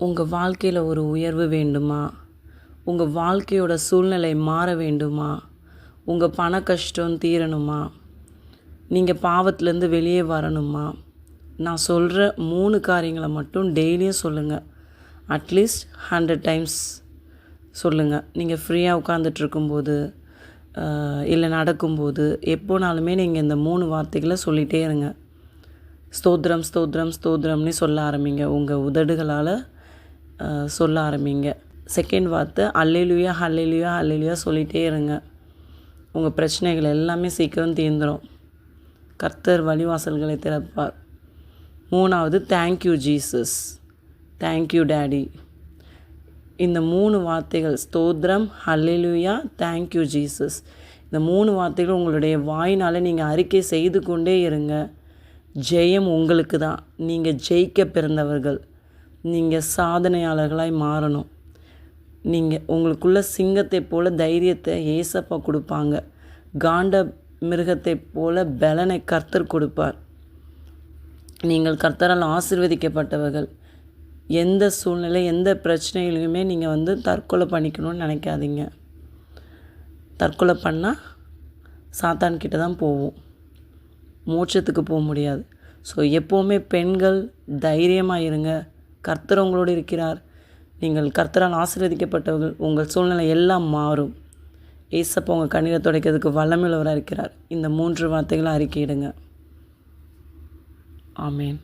உங்கள் வாழ்க்கையில் ஒரு உயர்வு வேண்டுமா? உங்கள் வாழ்க்கையோட சூழ்நிலை மாற வேண்டுமா? உங்கள் பண கஷ்டம் தீரணுமா? நீங்கள் பாவத்திலேருந்து வெளியே வரணுமா? நான் சொல்கிற 3 காரியங்களை மட்டும் டெய்லியும் சொல்லுங்கள். அட்லீஸ்ட் 100 டைம்ஸ் சொல்லுங்கள். நீங்கள் ஃப்ரீயாக உட்காந்துட்ருக்கும்போது, இல்லை நடக்கும்போது, எப்போனாலுமே நீங்கள் இந்த 3 வார்த்தைகளை சொல்லிகிட்டே இருங்க. ஸ்தோத்திரம் ஸ்தோத்திரம் ஸ்தோத்திரம்னு சொல்ல ஆரம்பிங்க. உங்கள் உதடுகளால் சொல்ல ஆரம்பிங்க. செகண்ட் வார்த்தை அல்லேலூயா அல்லேலூயா அல்லேலூயா சொல்லிகிட்டே இருங்க. உங்கள் பிரச்சனைகள் எல்லாமே சீக்கிரம் தீர்ந்துடும். கர்த்தர் வழிவாசல்களை திறப்பார். 3வது தேங்க்யூ ஜீசஸ், தேங்க்யூ டேடி. இந்த 3 வார்த்தைகள் ஸ்தோத்திரம், அல்லேலூயா, தேங்க்யூ ஜீசஸ், இந்த 3 வார்த்தைகள் உங்களுடைய வாயினால் நீங்கள் அறிக்கை செய்து கொண்டே இருங்க. ஜெயம் உங்களுக்கு தான். நீங்கள் ஜெயிக்க பிறந்தவர்கள். நீங்கள் சாதனையாளர்களாய் மாறணும். நீங்கள் உங்களுக்குள்ள சிங்கத்தை போல் தைரியத்தை ஏசப்பா கொடுப்பாங்க. காண்ட மிருகத்தை போல பலனை கர்த்தர் கொடுப்பார். நீங்கள் கர்த்தரால் ஆசீர்வதிக்கப்பட்டவர்கள். எந்த சூழ்நிலை, எந்த பிரச்சனையிலையுமே நீங்கள் தற்கொலை பண்ணிக்கணும்னு நினைக்காதீங்க. தற்கொலை பண்ணால் சாத்தான்கிட்ட தான் போவோம், மோட்சத்துக்கு போக முடியாது. ஸோ எப்போவுமே பெண்கள் தைரியமாக இருங்க. கர்த்தர் உங்களோடு இருக்கிறார். நீங்கள் கர்த்தரால் ஆசீர்வதிக்கப்பட்டவர்கள். உங்கள் சூழ்நிலை எல்லாம் மாறும். ஏசப்பா உங்கள் கண்ணீரை துடைக்கிறதுக்கு வல்லமையுள்ளவராக இருக்கிறார். இந்த 3 வார்த்தைகளை அறிக்கையிடுங்க. ஆமேன்.